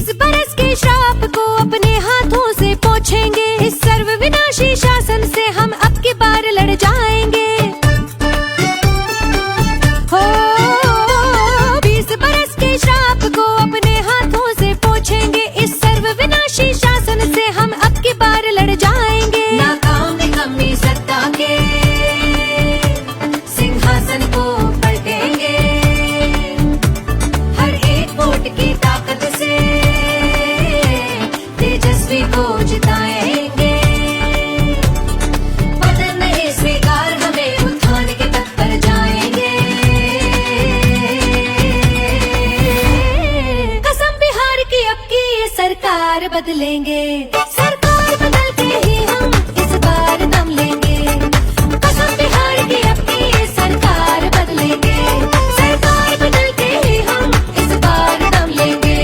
20 बरस के श्राप को अपने हाथों से पोंछेंगे, इस सर्व विनाशी शासन से हम अब की बार लड़ जाएंगे। हो 20 बरस के श्राप को अपने हाथों से पोंछेंगे, इस सर्व विनाशी शासन से हम अब की बार लड़ जाएंगे। नाकाम निकम्मी सत्ता के सिंहासन को पलटेंगे, हर एक वोट की ताकत से तेजस्वी को जिताएंगे। पतन नहीं स्वीकार, हमें उत्थान के पथ पर जाएंगे। कसम बिहार की अब की ये सरकार बदलेंगे, सरकार बदल के ही हम इस बार दम लेंगे। कसम बिहार की अब की ये सरकार बदलेंगे, सरकार बदल के ही हम इस बार दम लेंगे।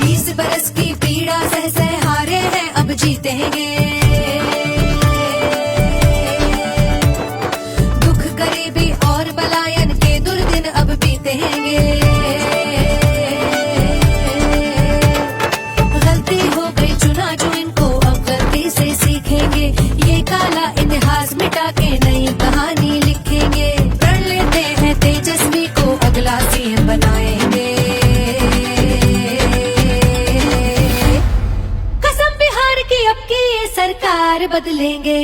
20 बरस की पीड़ा सह सह हारे हैं, अब जीतेंगे। दुख गरीबी और पलायन के दुर्दिन अब बीतेंगे। गलती हो गई चुना जो इनको, अब गलती से सीखेंगे। ये काला इतिहास मिटा के नई कहानी लिखेंगे। प्रण लेते हैं तेजस्वी को अगला सीएम बनाएंगे। कसम बिहार की अब की ये सरकार बदलेंगे,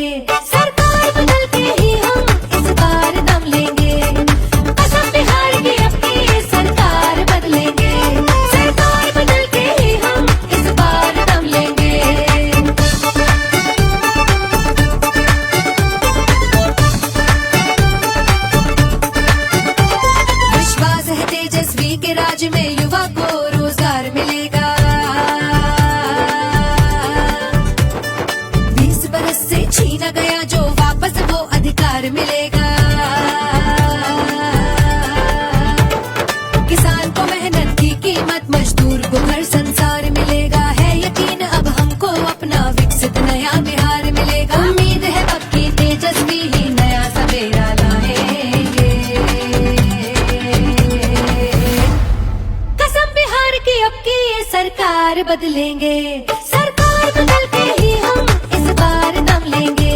सरकार बदल के ही हम इस बार दम लेंगे। कसम बिहार की अब की ये सरकार बदलेंगे, सरकार बदल के ही हम इस बार दम लेंगे। विश्वास है तेजस्वी के राज में युवा को रोजगार मिलेगा। 20 बरस से छीना गया जो वापस वो अधिकार मिलेगा। किसान को मेहनत की कीमत, मजदूर को घर संसार मिलेगा। है यकीन अब हमको अपना विकसित नया बिहार मिलेगा। उम्मीद है अब की तेजस्वी ही नया सवेरा लाएंगे। कसम बिहार की अब की ये सरकार बदलेंगे, सरकार बदल के ही हम इस बार दम लेंगे।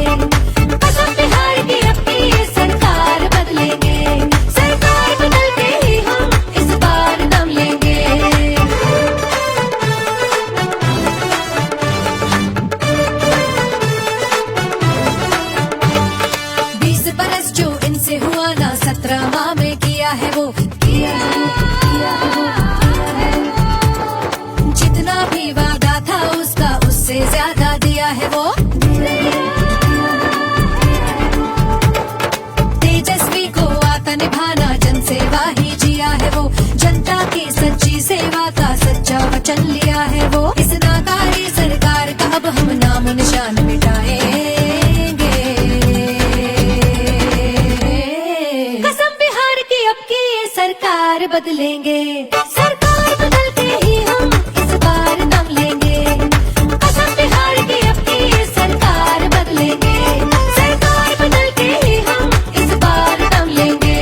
कसम बिहार की अब की ये सरकार बदलेंगे, सरकार बदल के ही हम इस बार दम लेंगे। 20 बरस जो इनसे हुआ ना 17 माह में किया है वो, किया है वो। जितना भी वादा था उसका उससे ज्यादा दिया है वो। तेजस्वी को आता निभाना, जन सेवा ही जिया है वो। जनता की सच्ची सेवा का सच्चा वचन लिया है वो। इस नाकारी सरकार का अब हम नाम निशान मिटाएंगे। कसम बिहार की अब की ये सरकार बदलेंगे, सरकार बदल के ही हम इस बार दम लेंगे। कसम बिहार की अब की ये सरकार बदलेंगे, सरकार बदल के ही हम इस बार दम लेंगे।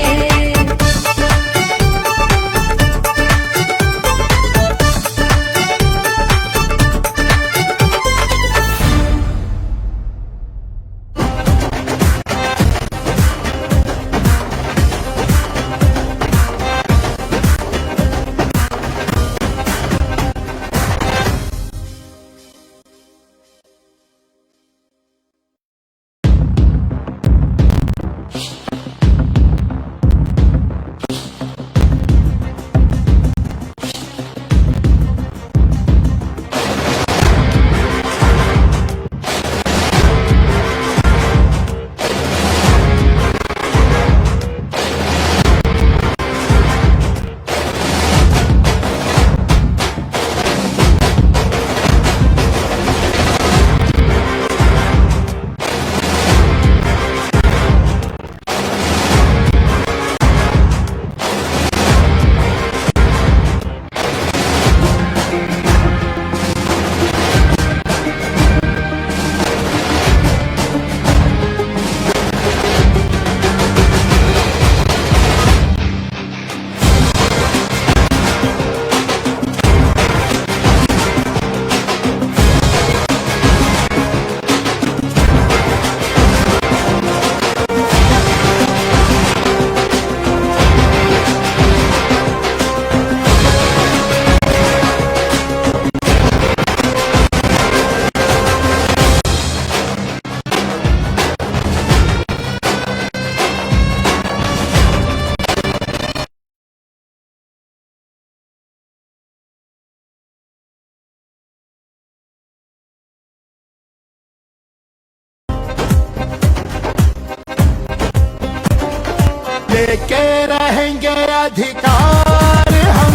लेके रहेंगे अधिकार हम,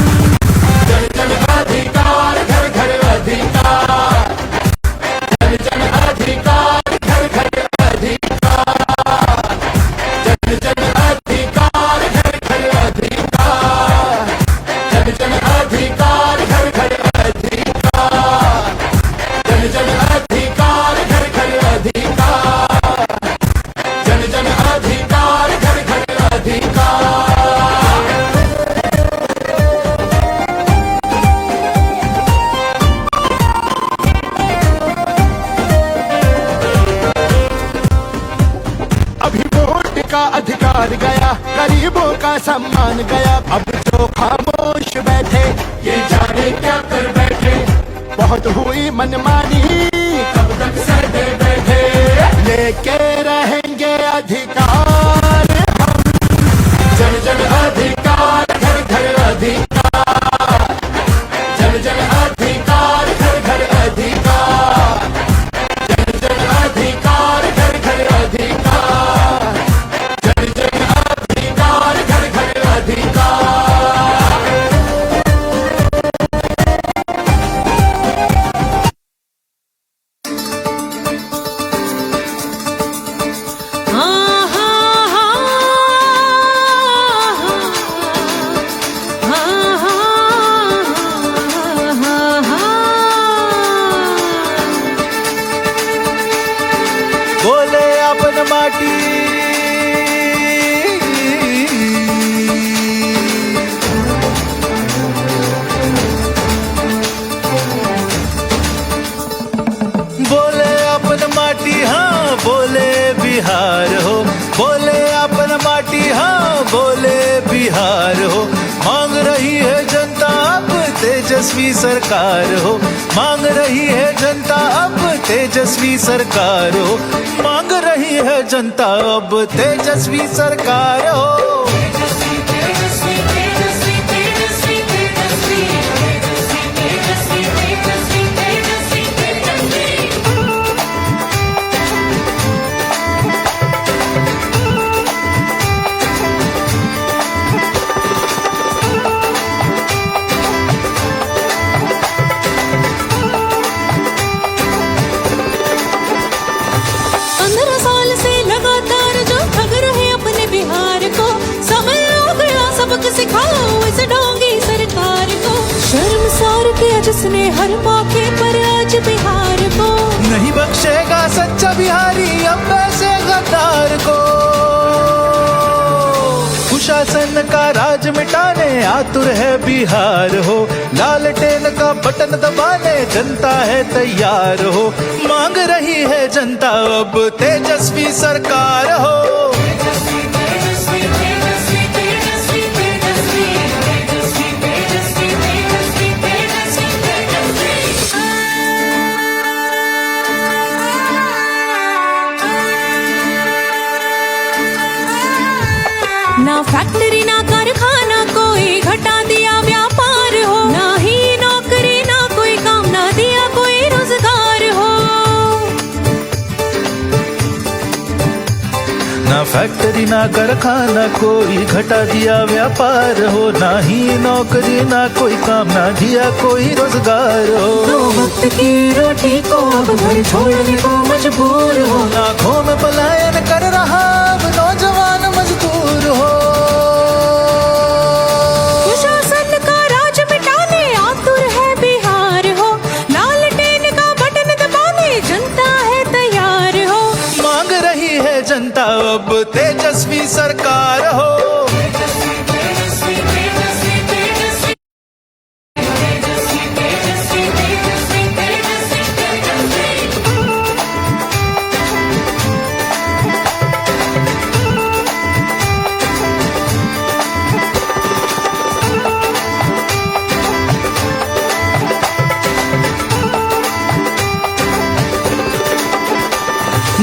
जन जन अधिकार, घर घर अधिकार, जन जन अधिकार, घर घर अधिकार, जन जन अधिकार, घर घर अधिकार, जन जन अधिकार, घर घर अधिकार, जन जन अधिकार, घर घर अधिकार, जन जन अधिकार, घर घर अधिकार। अभी वोट का अधिकार गया, गरीबों का सम्मान गया, अब जो खामोश बैठे ये जाने क्या कर बैठे, बहुत हुई मनमानी कब तक सहते बैठे, लेके रहेंगे अधिकार हम, जन जन अधिकार, घर घर अधिकार, जन जन अधिकार, घर घर अधिकार, जन जन अधिकार, घर घर अधिकार, जन जन अधिकार, घर घर अधिकार। बोले अपन माटी बोले अपन माटी, हाँ बोले बिहार हो, बोले अपन माटी, हाँ बोले बिहार हो। मांग रही है जनता अब तेजस्वी सरकार हो, मांग रही है जनता अब तेजस्वी सरकार हो, मांग रही है जनता अब तेजस्वी सरकार हो। सिखाओ इस ढोंगी सरकार को, शर्मसार किया जिसने हर मौके पर आज बिहार को, नहीं बख्शेगा सच्चा बिहारी अब वैसे गद्दार को। कुशासन का राज मिटाने आतुर है बिहार हो, लालटेन का बटन दबाने जनता है तैयार हो, मांग रही है जनता अब तेजस्वी सरकार हो। ना फैक्ट्री ना कारखाना कोई घटा दिया व्यापार हो, ना ही नौकरी ना कोई काम, ना दिया कोई रोजगार हो, ना फैक्ट्री ना कारखाना कोई घटा दिया व्यापार हो, ना ही नौकरी ना कोई काम, ना दिया कोई रोजगार हो। दो वक्त की रोटी को अब घर छोड़ने को मजबूर हो, लाखों में पलायन कर रहा अब नौजवान मजदूर हो। कुशासन का राज मिटाने आतुर है बिहार हो, लालटेन का बटन दबाने जनता है तैयार हो, मांग रही है जनता अब तेजस्वी सरकार हो।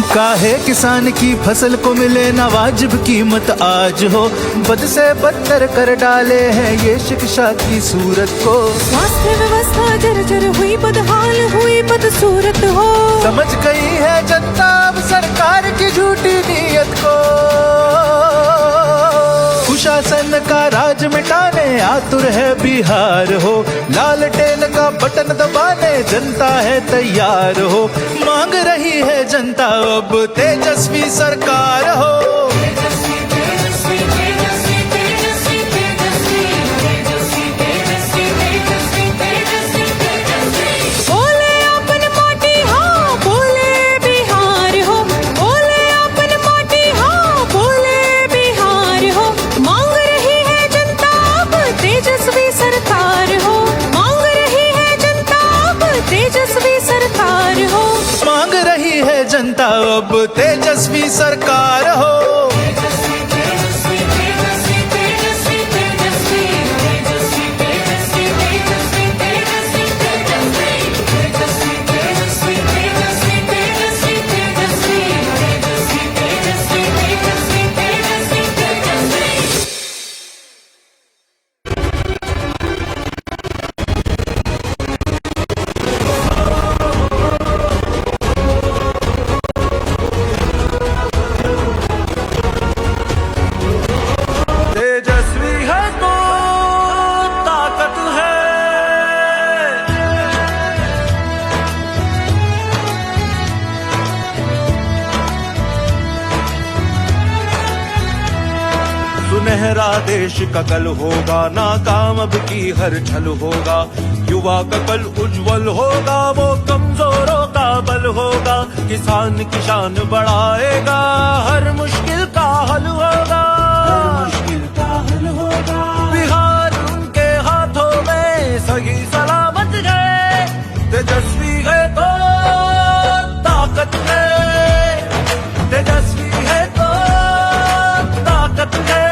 काहे किसान की फसल को मिले ना वाजिब कीमत आज हो, बद से बदतर कर डाले हैं ये शिक्षा की सूरत को। स्वास्थ्य व्यवस्था जर्जर हुई बदहाल हुई बदसूरत हो, समझ गई है जनता अब सरकार की झूठी नीयत को। दुशासन का राज मिटाने आतुर है बिहार हो। लालटेन का बटन दबाने जनता है तैयार हो। मांग रही है जनता अब तेजस्वी सरकार हो। जनता अब तेजस्वी सरकार हो। सुनहरा देश का कल होगा, नाकाम अब की हर छल होगा। युवा का कल उज्जवल होगा, वो कमजोरों का बल होगा। किसान की शान बढ़ाएगा, हर मुश्किल का हल होगा। बिहार उनके हाथों में सही सलामत है। तेजस्वी है तो ताकत है, तेजस्वी है तो ताकत है।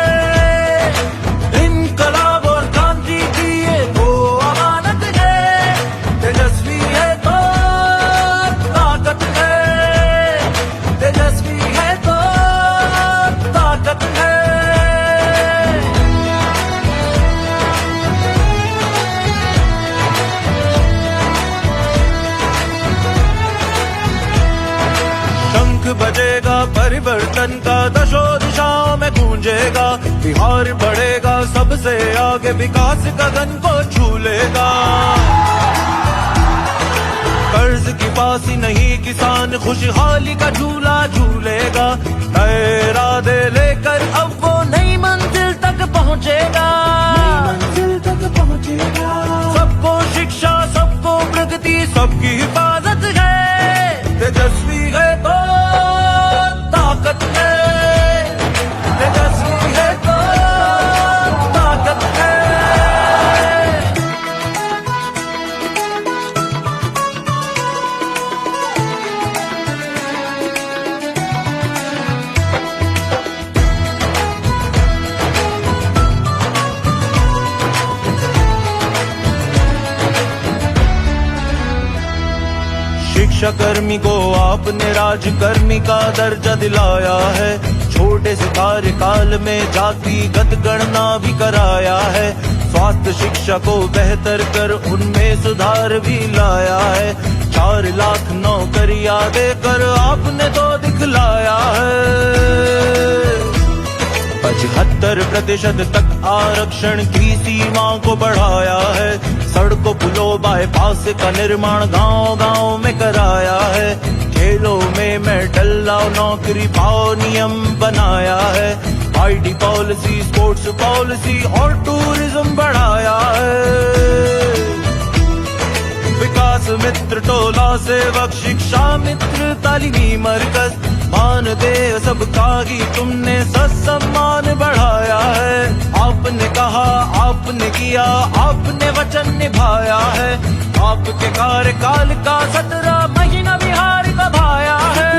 बजेगा परिवर्तन का, दशों दिशाओं में गूंजेगा। बिहार बढ़ेगा सबसे आगे, विकास गगन को छू लेगा। कर्ज की पासी नहीं किसान, खुशहाली का झूला झूलेगा। नए इरादे लेकर अब वो नई मंजिल तक पहुंचेगा। सबको शिक्षा, सबको प्रगति, सबकी हिफाजत है। तेजस्वी है तो ताकत है, तेजस्वी है तो ताकत है। शिक्षा कर्मी को आपने राजकर्मी का दर्जा दिलाया है। छोटे से कार्यकाल में जातिगत गणना भी कराया है। स्वास्थ्य शिक्षा को बेहतर कर उनमें सुधार भी लाया है। 4 लाख नौकरियां देकर आपने तो दिखलाया है। 75% तक आरक्षण की सीमा को बढ़ाया है। सड़कों पुलों बाईपास का निर्माण गांव-गांव में कराया है। खेलों में मेडल लाओ, नौकरी पाओ नियम बनाया है। आईटी पॉलिसी, स्पोर्ट्स पॉलिसी और टूरिज्म बढ़ाया है। विकास मित्र टोला सेवक, शिक्षा मित्र तालीमी मरकज, मान दे सबका ही तुमने सम्मान बढ़ाया है। आपने कहा, आपने किया, आपने वचन निभाया है। आपके कार्यकाल का 17 महीना बिहार का भाया है।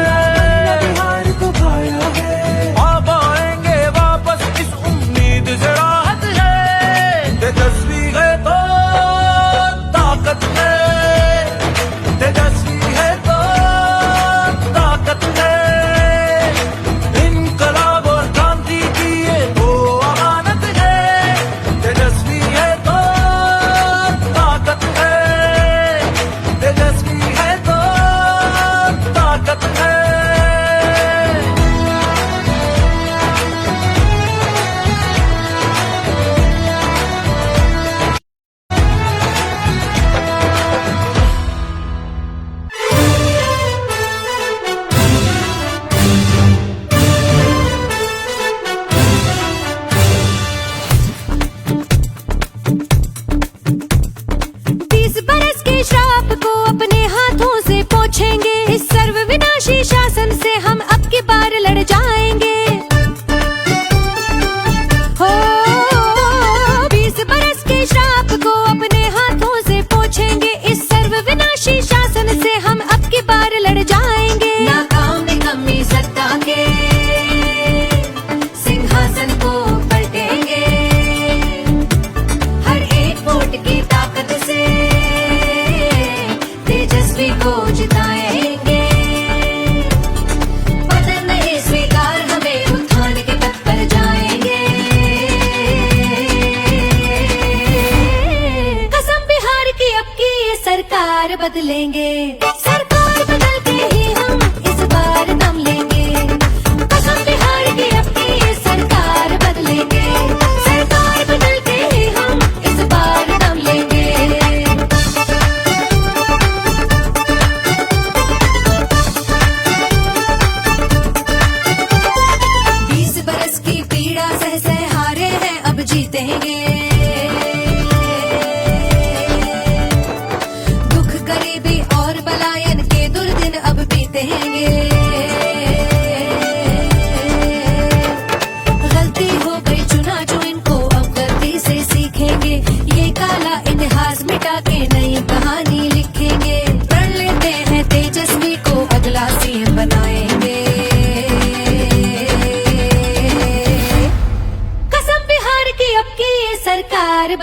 आप आएंगे वापस, इस उम्मीद से राहत है। तेजस्वी है तो ताकत है, तेजस्वी है तो ताकत है। इनकलाब और क्रांति की ये वो अमानत है। तेजस्वी है तो ताकत है, तेजस्वी है तो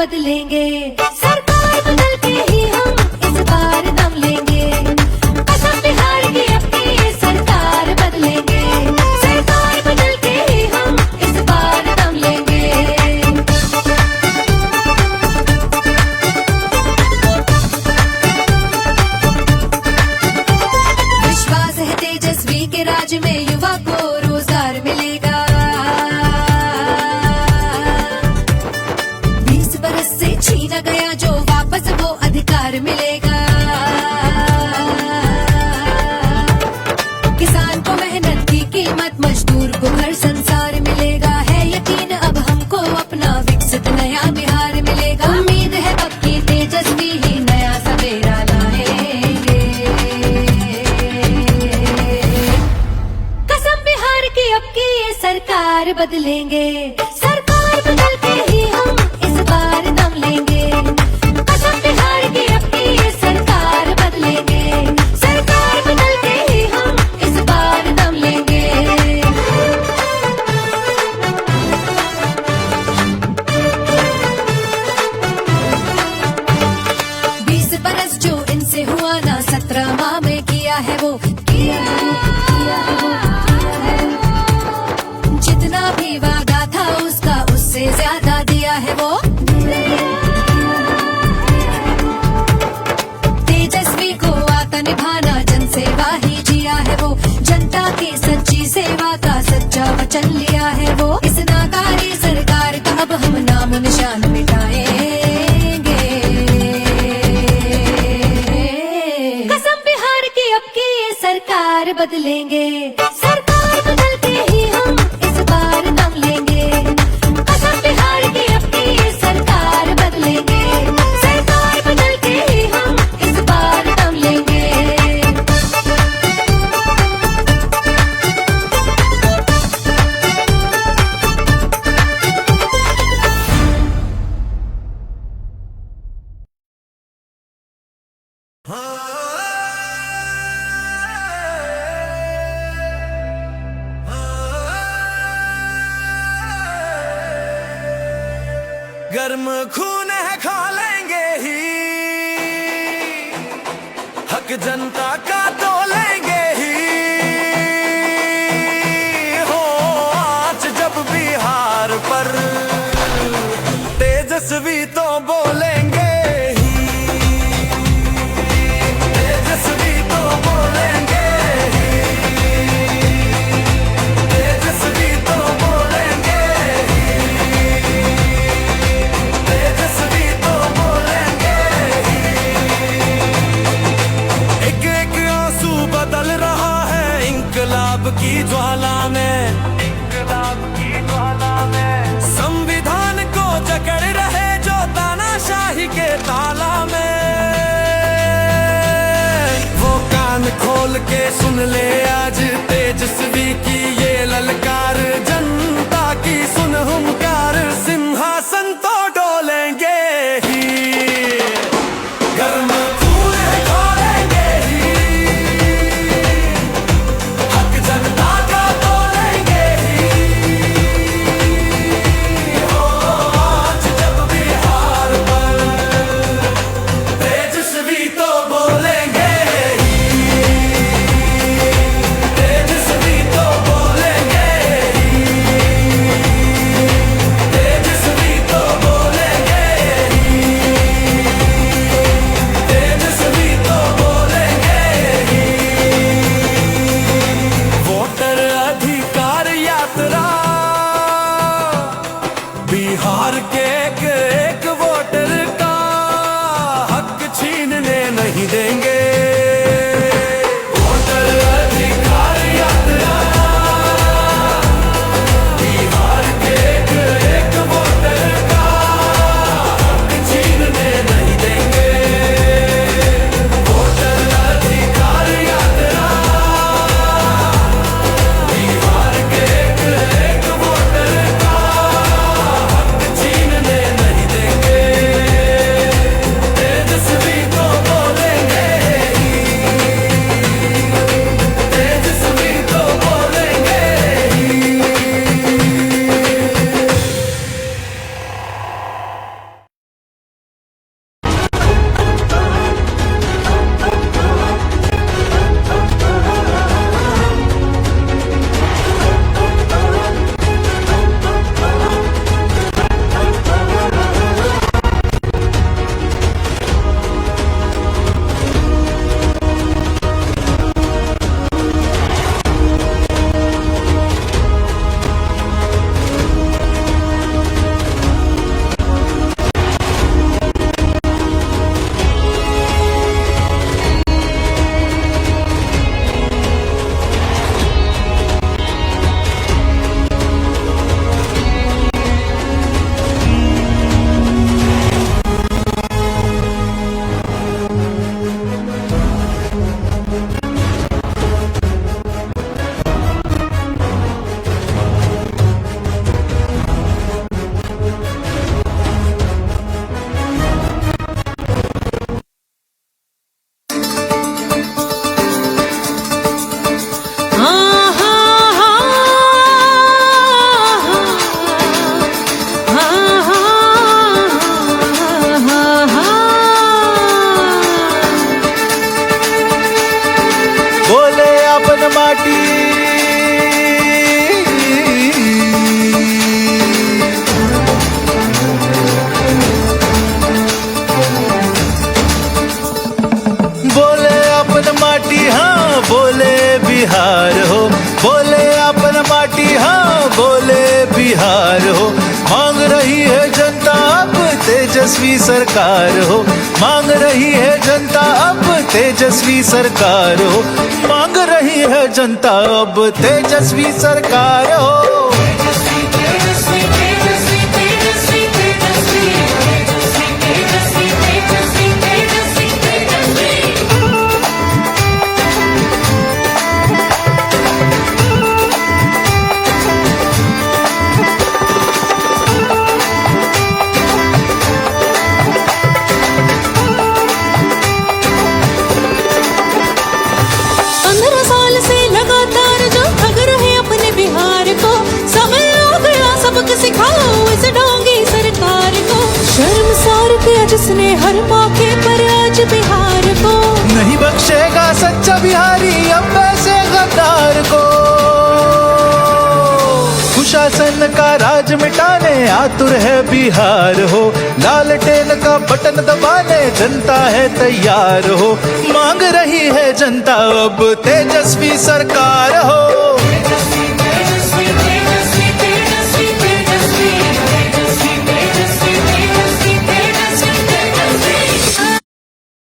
बदलेंगे। सरकार बदल के ही हम इस बार दम लेंगे। कसम बिहार की अब की ये सरकार बदलेंगे। सरकार बदल के ही हम इस बार दम लेंगे। विश्वास है तेजस्वी के राज में युवा को रोजगार मिलेगा। 20 बरस से छीना गया जो वापस वो अधिकार मिलेगा। किसान को मेहनत की कीमत, मजदूर को घर संसार मिलेगा। है यकीन अब हमको अपना विकसित नया बिहार मिलेगा। उम्मीद है अब की तेजस्वी ही नया सवेरा लाएंगे। कसम बिहार की अब की ये सरकार बदलेंगे। सरकार बदल के ही हम इस बार दम लेंगे। कसम बिहार की अब की ये सरकार बदलेंगे। सरकार बदल के ही हम इस बार दम लेंगे। 20 बरस जो इनसे हुआ ना 17 माह में किया है वो, किया है वो, किया है वो, किया है वो। जितना भी वादा था उसका उससे ज्यादा दिया है वो। तेजस्वी को आता निभाना जन सेवा ही जिया है वो। जनता की सच्ची सेवा का सच्चा वचन लिया है वो। इस नाकारी सरकार का अब हम नाम निशान मिटाएंगे। कसम बिहार की अब की ये सरकार बदलेंगे। सरकार बदल के ही हम इस बार दम लेंगे। कसम बिहार की अब की ये सरकार बदलेंगे। सरकार बदल के ही हम इस बार दम लेंगे। गर्म खून है खा लेंगे ही, हक जनता का तो लेंगे ही। हो आज जब बिहार पर तेजस्वी तो बोलेंगे ही। तेजस्वी तो बोलेंगे ही। तेजस्वी तो बोलेंगे ही। तेजस्वी तो बोलेंगे ही। एक एक आंसू बदल रहा है इंकलाब की ज्वाला में। इंकलाब की ज्वाला में संविधान को जकड़ रहे जो तानाशाही के ताला में। वो कान खोल के सुन ले आज तेजस्वी की ये ललकार। जनता की सुन हुंकार, सिंहासन तो डोलेंगे ही। गर्म खून है खोलेंगे ही, हक जनता का तो लेंगे ही। हो आज जब बिहार पर तेजस्वी तो बोलेंगे ही। बोले बिहार हो। मांग रही है जनता अब तेजस्वी सरकार हो, मांग रही है जनता अब तेजस्वी सरकार हो, मांग रही है जनता अब तेजस्वी सरकार हो। सिखाओ इस ढोंगी सरकार को, शर्मसार किया जिसने हर मौके पर आज बिहार को। नहीं बख्शेगा सच्चा बिहारी अब ऐसे गद्दार को। कुशासन का राज मिटाने आतुर है बिहार हो, लालटेन का बटन दबाने जनता है तैयार हो। मांग रही है जनता अब तेजस्वी सरकार हो।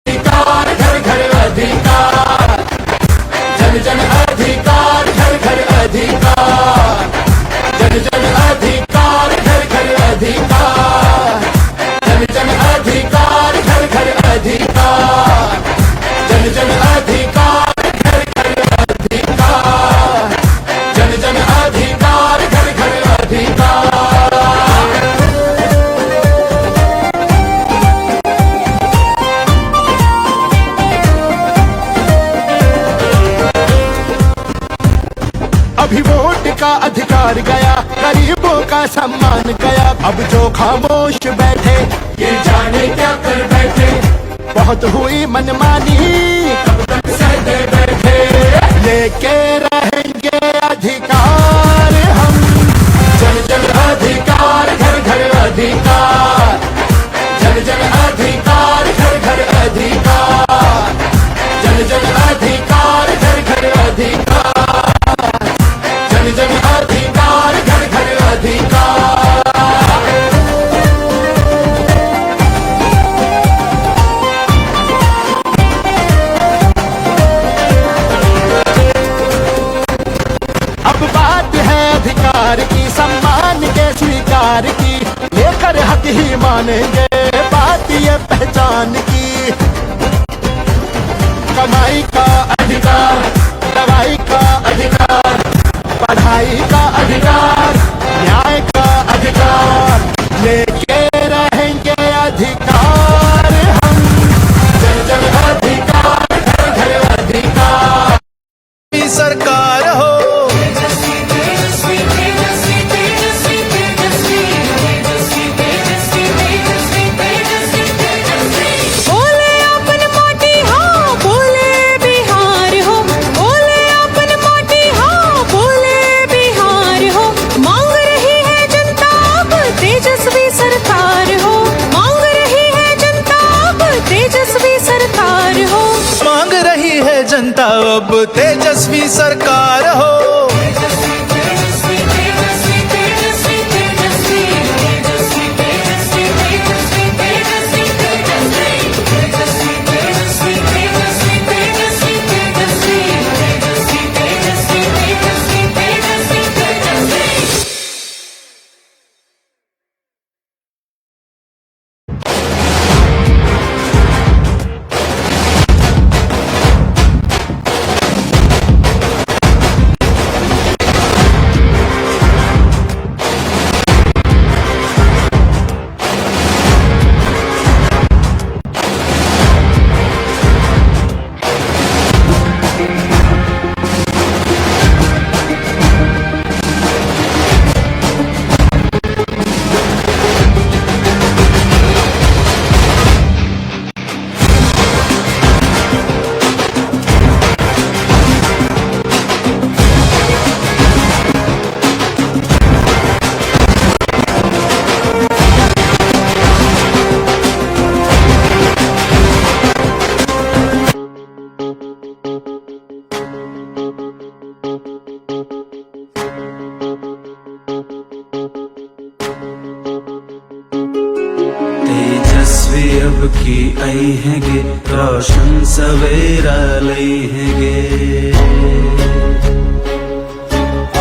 जन अधिकार घर घर अधिकार, जन जन अधिकार घर घर अधिकार, जन जन अधिकार घर घर अधिकार, जन जन अधिकार घर घर अधिकार, जन जन अधिकार घर घर अधिकार। अभी वोट का अधिकार गया, गरीबों का सम्मान गया, अब जो खामोश बैठे ये जाने क्या कर बैठे। बहुत हुई मनमानी कब तक सहते बैठे, लेके रहेंगे अधिकार हम। जन जन अधिकार घर घर अधिकार, जन जन अधिकार घर घर अधिकार, जन जन अधिकार घर घर अधिकार, जन जन अधिकार घर घर अधिकार। अब बात है अधिकार की, सम्मान के स्वीकार की, लेकर हक ही मानेंगे बात ये पहचान की। कमाई का अधिकार, दवाई का अधिकार, पढ़ाई का अधिकार, न्याय का अधिकार, लेके रहेंगे अधिकार हम। जन जन अधिकार घर घर अधिकार। सरकार हो जनता अब तेजस्वी सरकार हो। तेजस्वी अब की आई हैगे, रोशन सवेरा लई हैगे।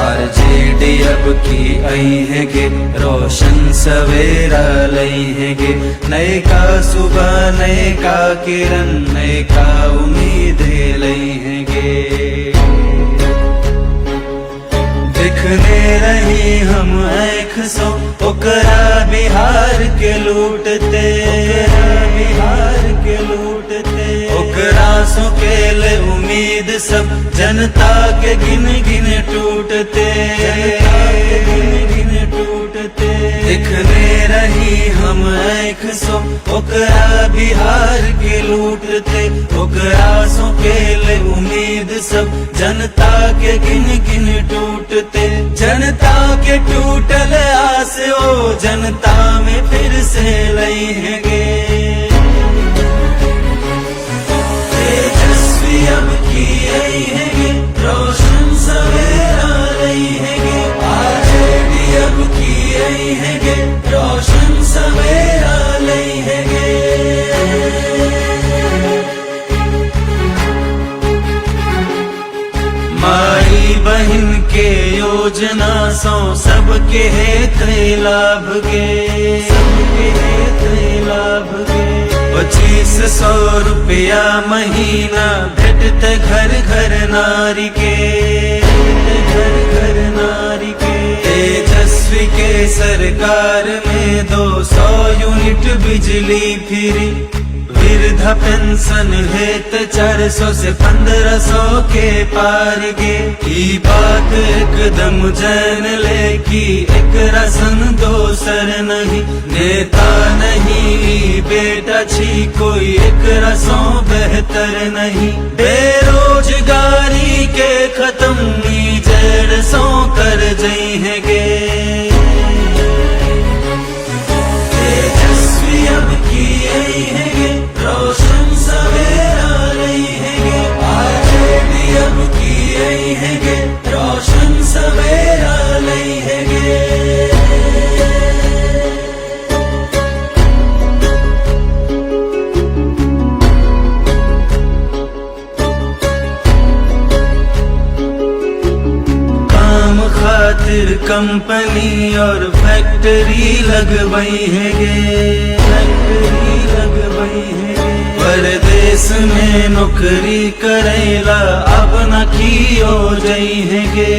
आरजेडी अब की आई हैगे, रोशन सवेरा लई हैगे। नए का सुबह, नए का किरण, नए का उम्मीदें लई हैगे। दिखने रही हम एक सौ ओकरा बिहार के लूटते, बिहार के लूटते। ओकरा सो के ले उम्मीद सब जनता के गिन गिन टूटते, गिन गिन टूटते। दिखने रही हम एक सौ ओकरा बिहार के लूटते। ओकरा सो के ले उम्मीद सब जनता के गिन गिन टूटते। जनता के टूटल आस ओ जनता में फिर से लई हैगे। तेजस्वी अब की आई हैगे, रोशन सवेरा लई हैगे। आरजेडी अब की आई हैगे, रोशन सवेरा लई हैगे। माई बहन के योजना सो सबके हेत लाभ गे, सबके हेत लाभ गे। 2500 रुपया महीना भेटते घर घर नारी के, घर घर नारी के। तेजस्वी के सरकार में 200 यूनिट बिजली फ्री। वृद्धा पेंशन हेत 400 से 1500 के पार गे। ई बात एकदम जान ले कि एक रसन दोसर नहीं। नेता नहीं बेटा छी कोई एक रसों बेहतर नहीं। बेरोजगारी के खत्म ई जड़ सो कर जई हैगे। तेजस्वी अब की आई हैगे, रोशन सवेरा लई हैगे। आरजेडी अब की आई हैगे, रोशन सवेरा लई हैगे। काम खातिर कंपनी और फैक्ट्री लगवाई हैगे, फैक्ट्री लगवाई हैगे। परदेश में नौकरी करेला अब न की हो जई हैगे।